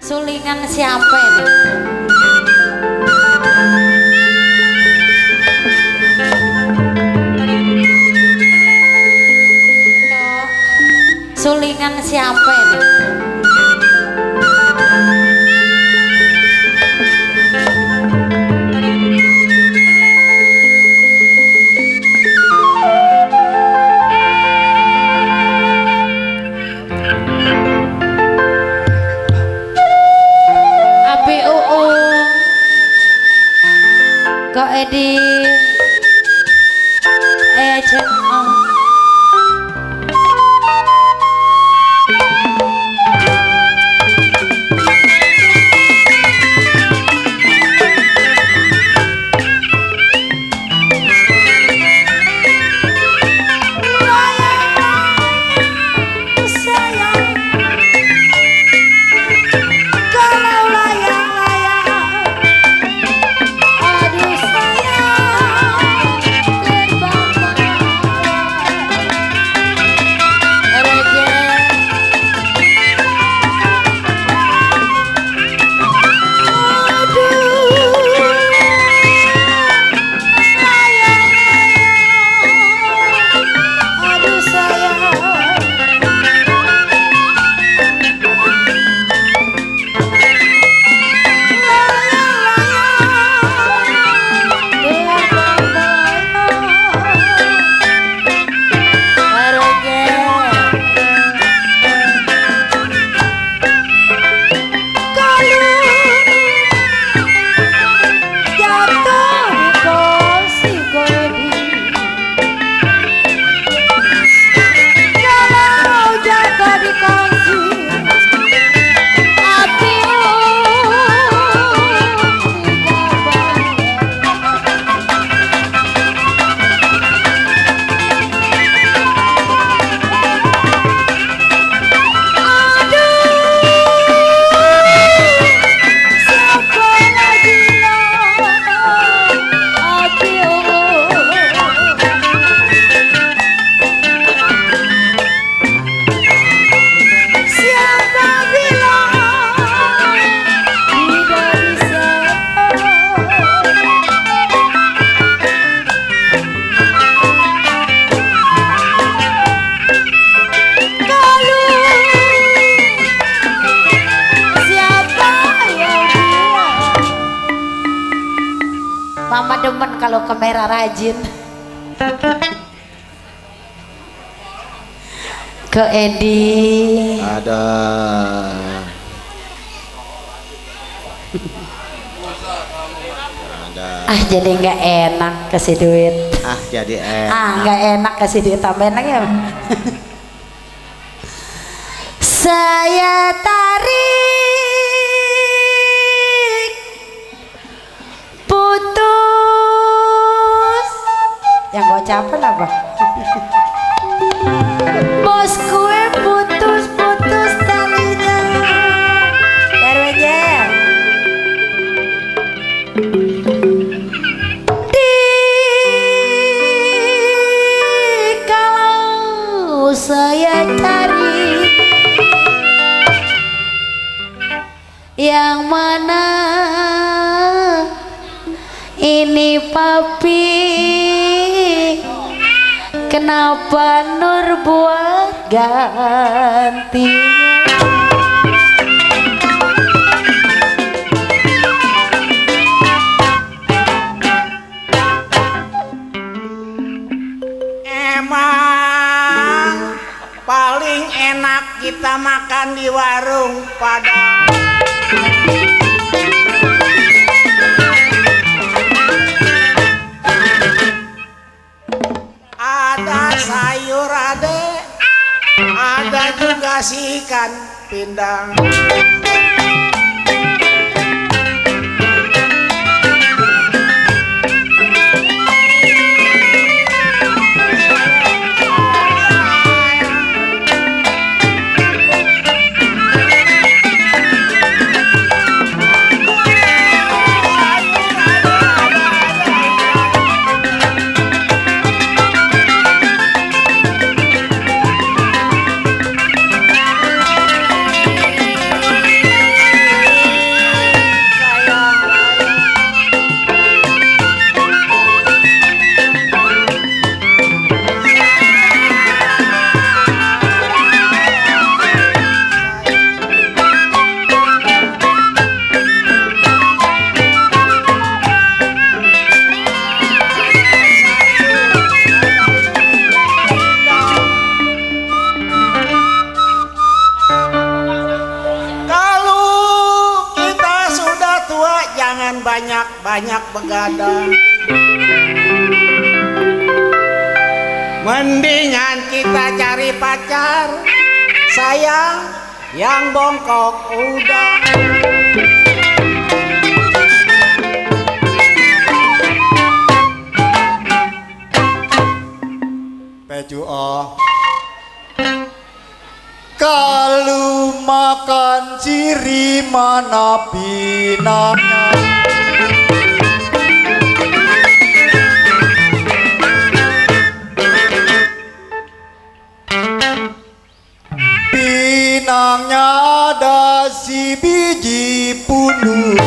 Sulingan siapa ini? Sulingan siapa ini? Kok Edi aja Mama demen kalau kamera rajin. Ke Edi. Ada. Ah jadi nggak enak kasih duit. Ah jadi enak. Ah nggak enak kasih duit tambahin lagi ya. Saya tarik putus. Yang gocapan apa? Bos gue putus talinya. Baru aja. Kalau saya cari yang mana ini papi, kenapa Nur buat gantinya? Emang paling enak kita makan di warung Padang. Ada sayur ada juga si ikan pindang. jangan banyak-banyak begadang. Mendingan kita cari pacar, sayang, yang bongkok udah. Peju oh. Kalau makan ciri mana pinanya, pinangnya ada si biji pundu.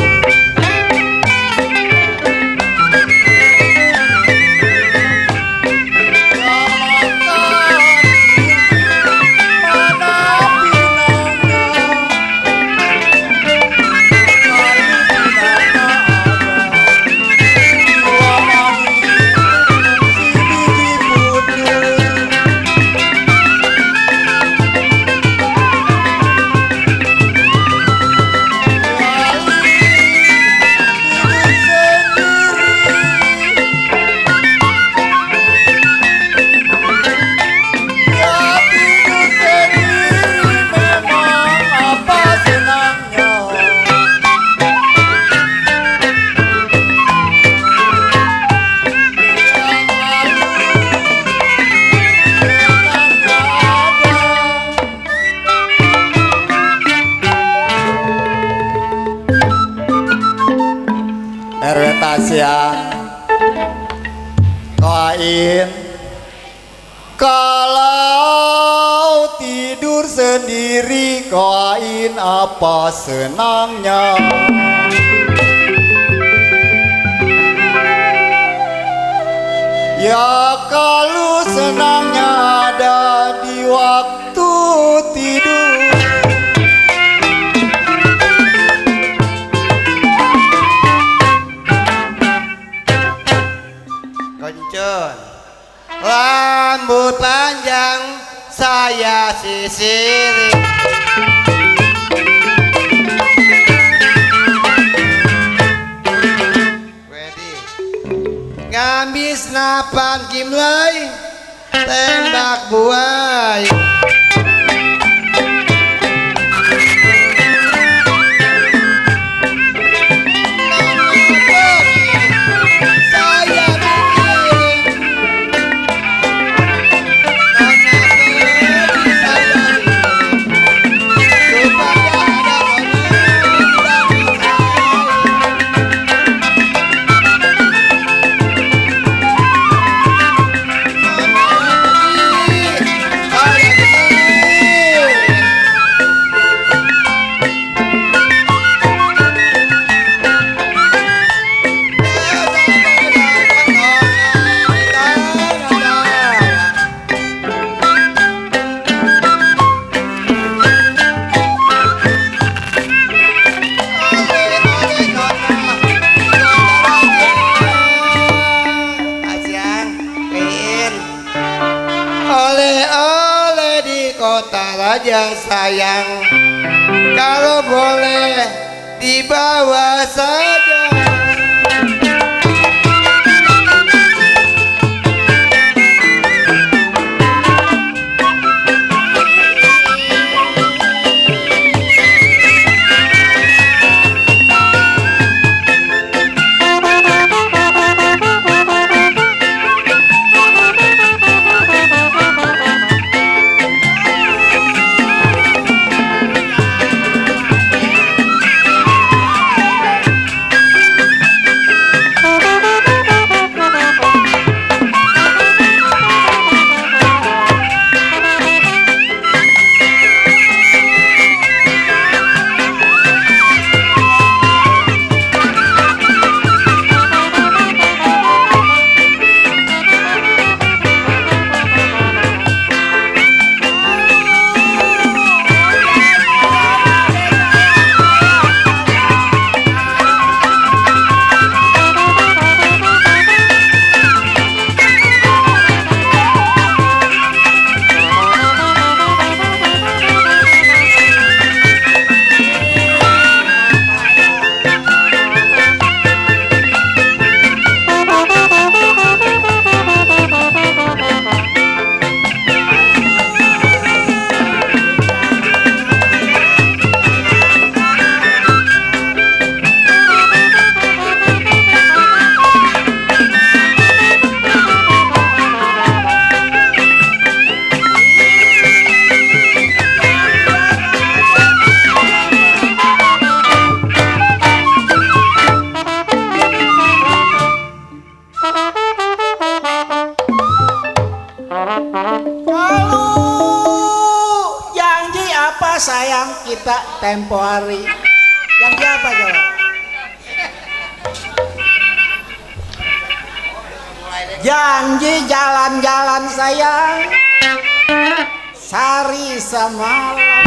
Tasya kain kalau tidur sendiri kain apa senangnya, ya kalau senangnya ada di waktu tidur. Koncon, rambut panjang saya sisiri, ngambis napan kimlai tembak buai. Oleh-oleh di kota raja sayang, kalau boleh dibawa saja. sayang kita tempo hari. Yang siapa coba? Janji jalan-jalan sayang, sari semalam.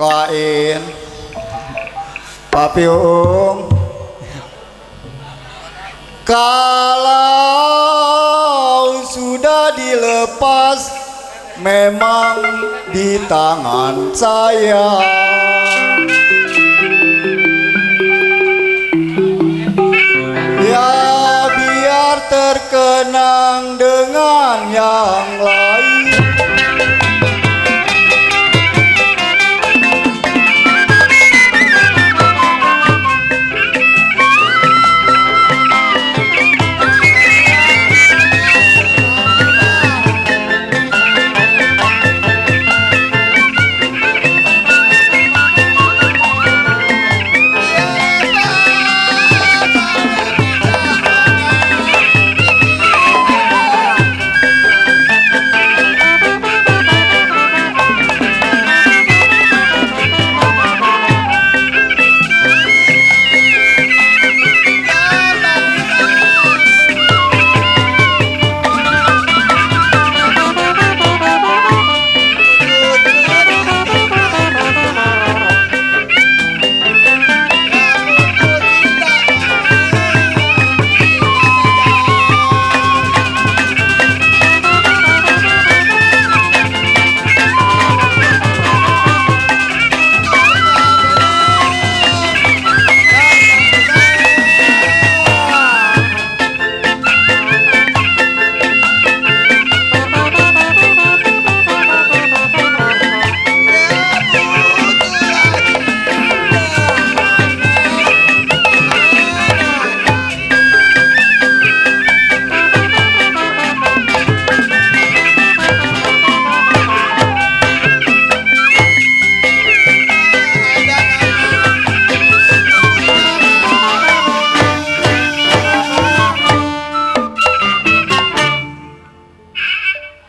Kain Papi Uung, kalau sudah dilepas memang di tangan saya. Ya biar terkenang dengan yang lain.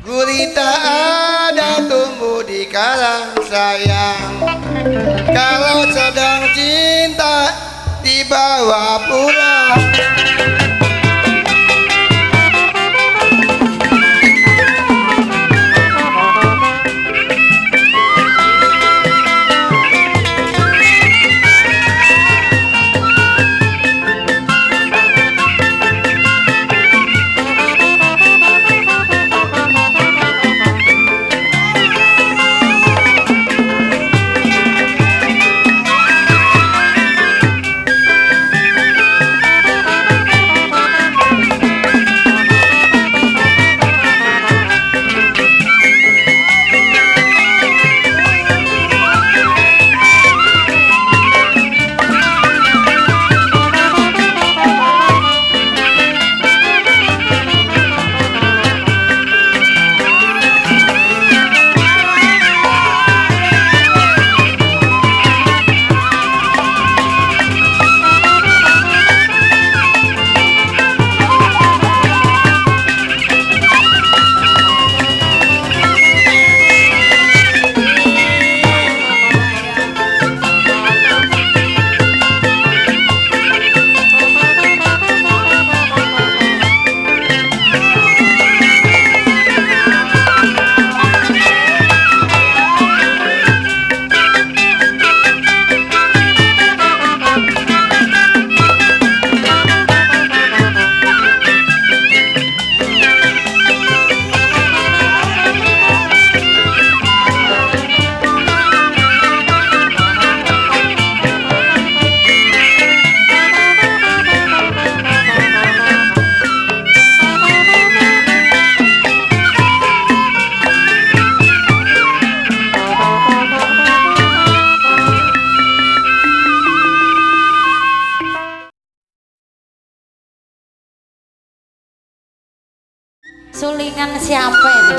Gurita ada tumbuh di karang sayang, kalau sedang cinta dibawa pulang. dengan siapa ini?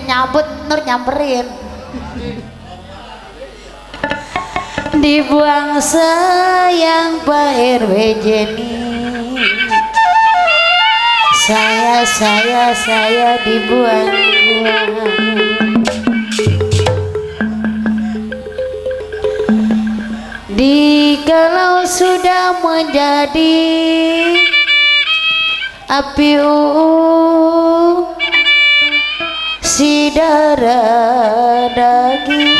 Nyambut Nur nyamperin dibuang sayang Pak RW Jenny, saya dibuang kalau sudah menjadi api si darah daging.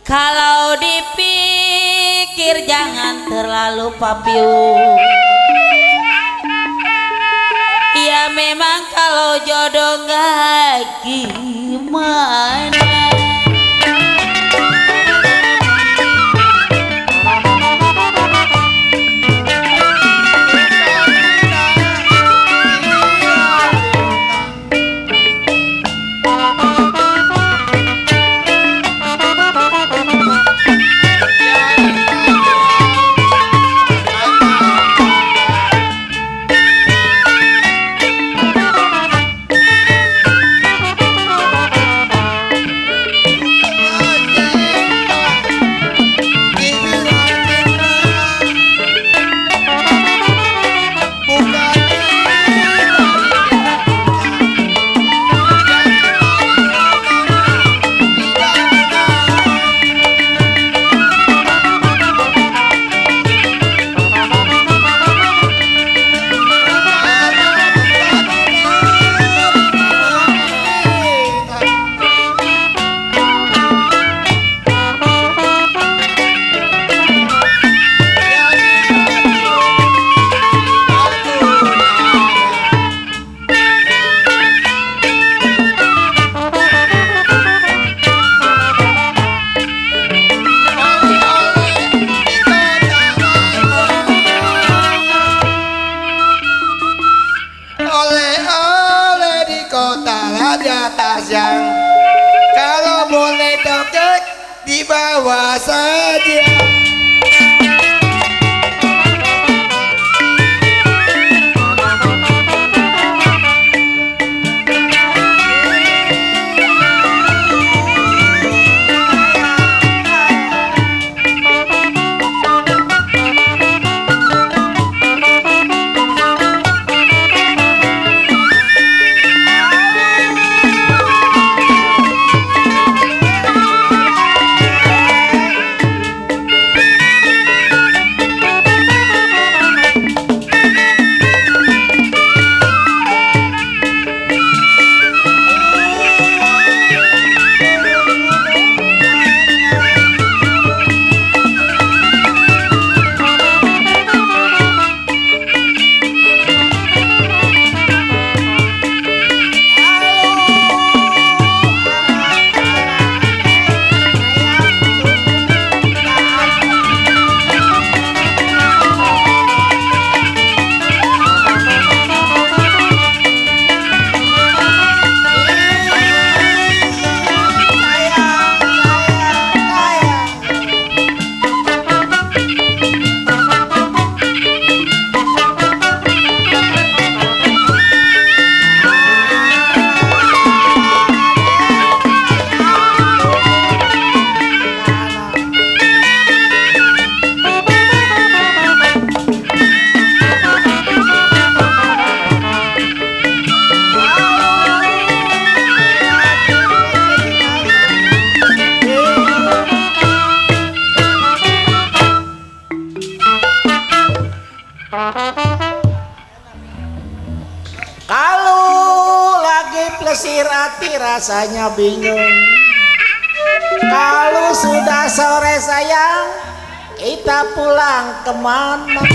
Kalau dipikir jangan terlalu papiu. Ya memang kalau jodoh gak gimana. dibawa saja. Kalau lagi plesir hati rasanya bingung. Kalau sudah sore sayang, kita pulang kemana?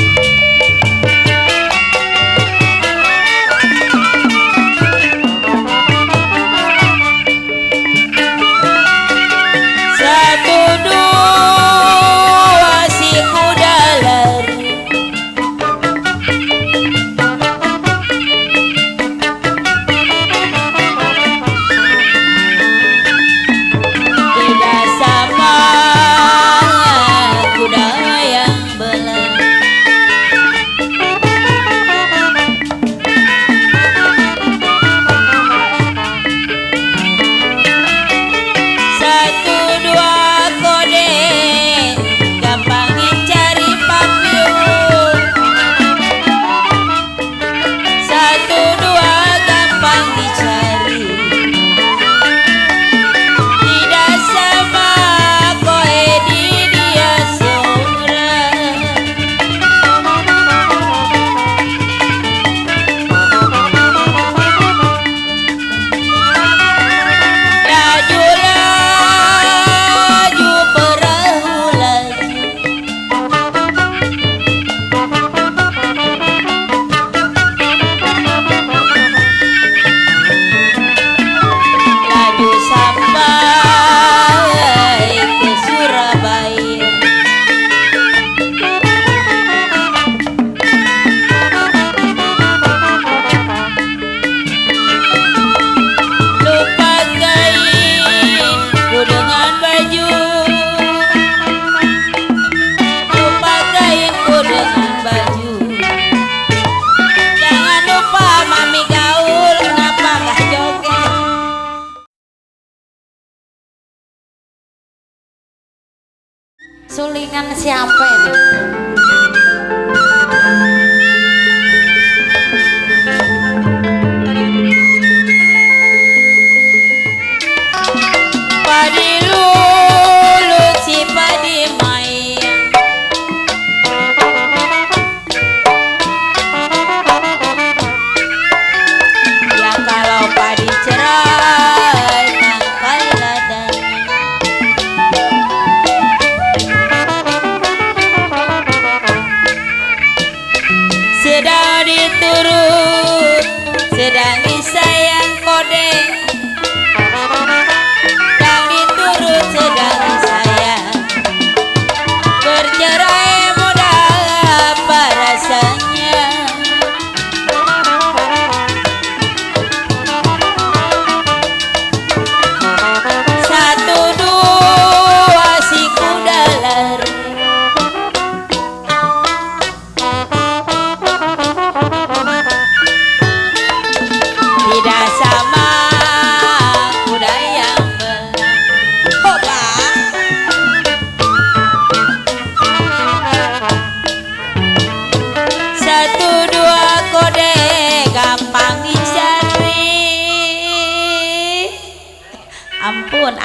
Satu dua si kuda lari, tidak sama kuda yang belah. Satu dua kode gampangin cari papiun. Satu dua gampang dicari, tidak sama koe di dia seorang. Laju laju perahu laju, laju sampai ke Surabaya. Lupa kainku dengan baju, lupa kainku dengan baju. Jangan lupa mami gaul, kenapa gak joget? Sulingan siapa ini? Padi lulut si padi mayang, ya kalau padi cerai mangkal ladang.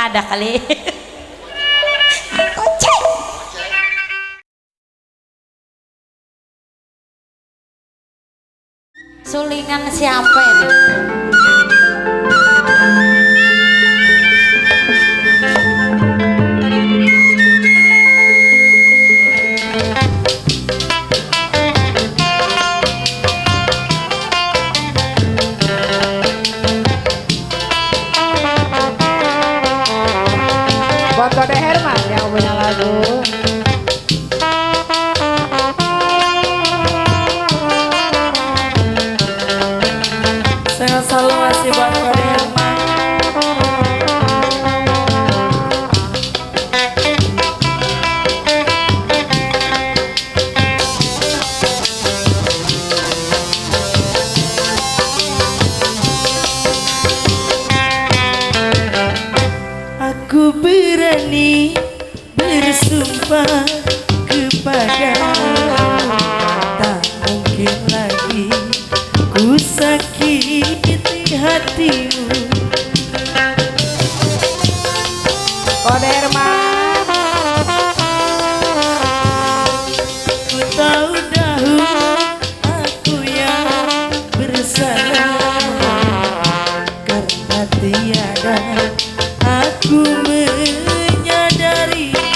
ada kali. Kocek. Sulingan siapa ini? Buat Kode Herman yang punya lagu. Saya selalu masih buat Kode Herman. Aku berani bersumpah kepadamu, tak mungkin lagi ku sakiti hatimu. Kode Herman. Ku tahu dahulu aku yang bersalah, karena tiada aku menyadarinya.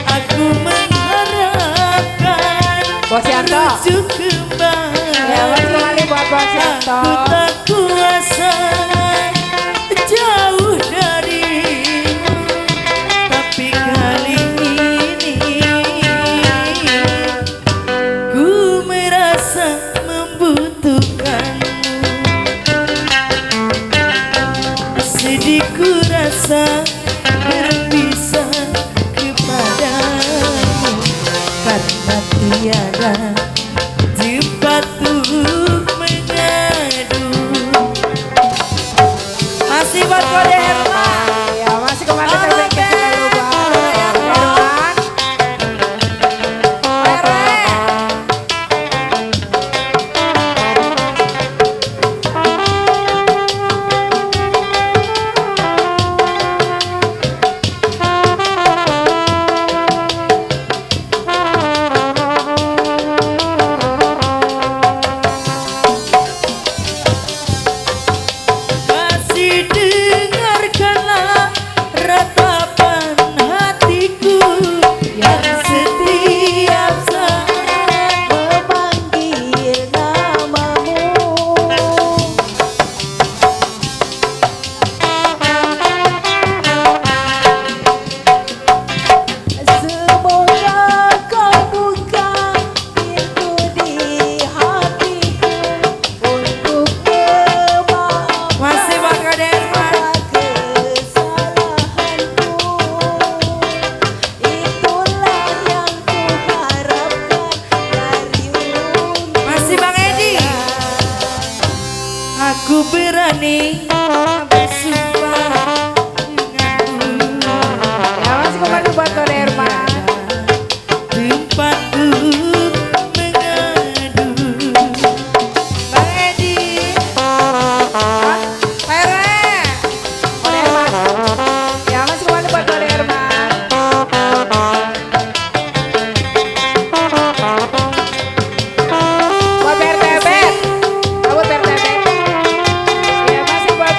Aku mengharapkan Bos Yanto. rujuk kembali. Ya, Mas kembali buat Bos Yanto. Aku tak kuasa jauh darimu, tapi kali ini ku merasa membutuhkanmu. Sedih ku rasa berpisah kepadamu, karena tiada tempat untuk mengadu. Masih buat Kode Herman. Ya, masih kembali terbaik kita dulu buat Kode Herman. Herman. Masih dengarkanlah ratapan hatiku yang setiap saat Memanggil namamu. Semoga kau buka pintu di hatiku untuk memaafkan Masih buat Kode Herman. kesalahanku. Itulah yang kuharapkan darimu. Masih Bang Edi. Aku berani bersumpah denganmu, Ya, masih kembali buat Kode Herman. tempat untuk mengadu. Bang Edi. Herman. Kode Herman. Ya, masih kembali buat Kode Herman. Buat PRTB. Buat PRTB. Ya, masih buat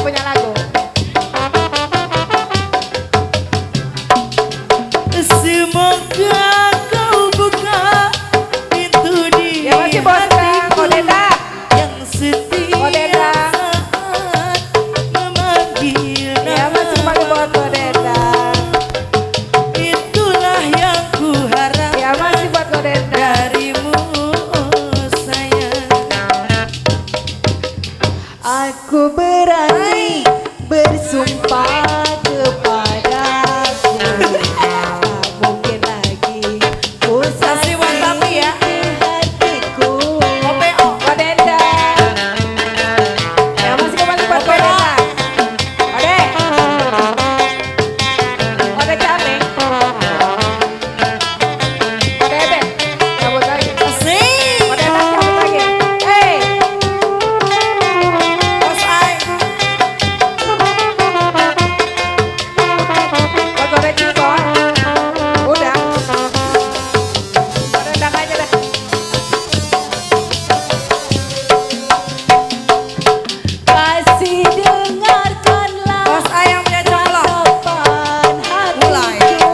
punya lagu. Semoga kau buka pintu di Ya masih bos Dendang, Kok Dendang. yang setiap Kok Dendang. saat memanggil Ya masih pakai buat Kok Dendang. itulah yang ku harap Ya masih buat Kok Dendang. darimu sayang. Aku berani bersumpah kepadaku, tak mungkin lagi ku Kasih buat Papi ya. hatiku. OPO. Kok Dendang. Ya masih kembali buat Kok Dendang. Ode. Ode Caming. Ode Ebet. Cabut lagi. Asik. Kok Dendang cabut lagi. Hey. Bos Ai. Buat Kok Dendang. Udah. Kok Dendang aja deh. Kasih dengarkanlah Bos Ai yang punya colok. harapan Mulai. hatiku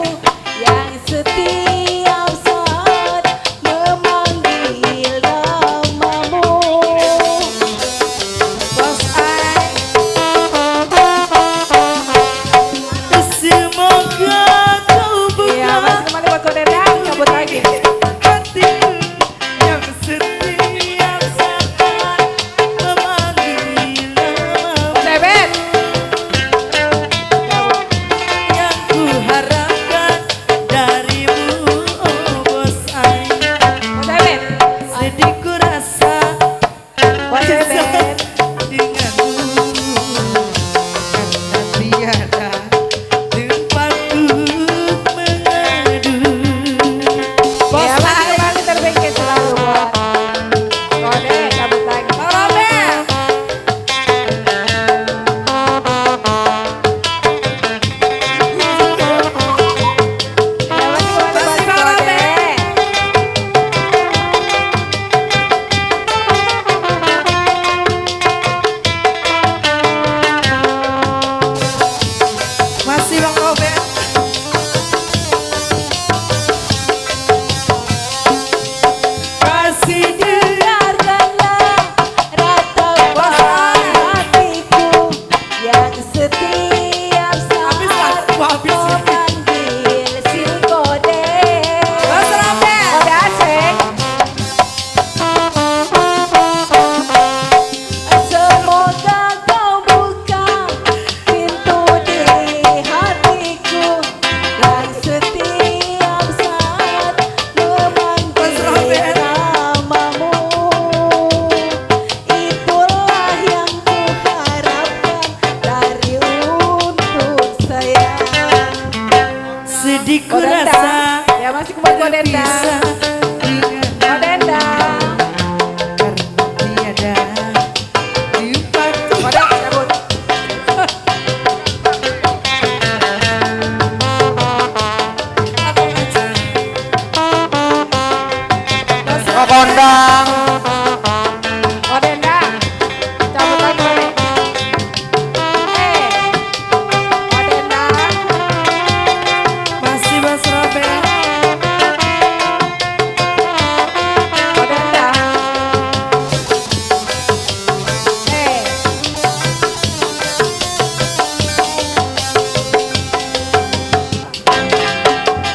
yang setiap saat memanggil namamu. Bos Ai. Semoga kau Iya, buka masih kembali buat Kok Dendang. Cabut lagi. hatiku yang setiap saat memanggil namamu. Kok Ebet. Yang ku harapkan darimu, oh bos Ai. Kok Ebet. Sedih ku rasa Kok Ebet. denganmu, karena tiada tempatku mengadu. Bos Iya, masih Ai. kembali terbengket selalu buat Kode. Cabut lagi. Bang Robert. Ya masih kembali buat Masih Bang Kode. Robert. Masih Bang Robert. Kasih dengarkanlah ratapan hatiku yang setiap Habis saat lagu, habis. memanggil si kode. Bos Robert. Kode asik. Semoga kau buka pintu di hatiku yang setiap saat Bos memanggil Robert. namamu. Itulah yang kuharapkan dari untuk sayang. Sedih ku Kok Dendang. rasa Ya masih kembali Kok Dendang. bisa dengan Kok Dendang. karena tiada tempatku. Kode cabut. Kok kondang. Kok Dendang. Cabut lagi Kode. Kok Dendang. Masih Bos Robert. Kok Dendang.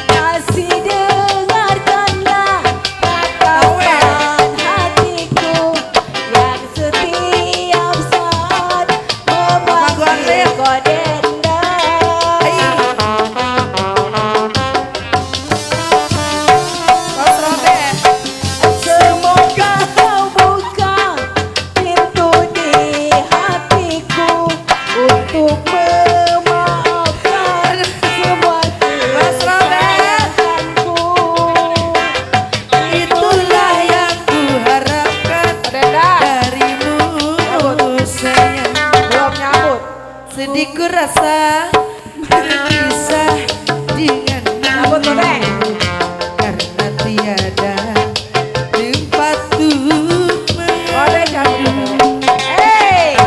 Kasih dengarkanlah ratapan hatiku yang setiap saat memanggil kode. Bos Robert. Semoga kau buka pintu di hatiku untuk memaafkan semua Bos Robert. kesalahanku. Itulah yang ku harapkan Kok Dendang. darimu, sayang. Belum nyambut. Sedih ku rasa berpisah denganmu, Cabut Kode. karena tiada tempatku Kode cabut. mengadu. Hey.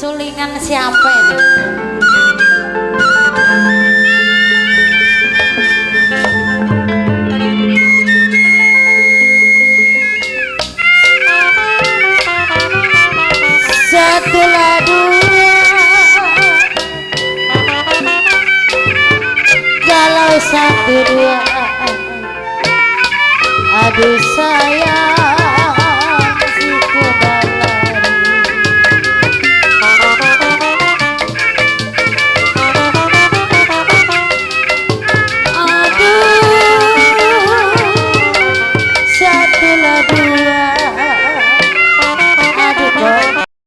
Sulingan siapa ini? Setelah dua, kalau satu dua, aduh sayang.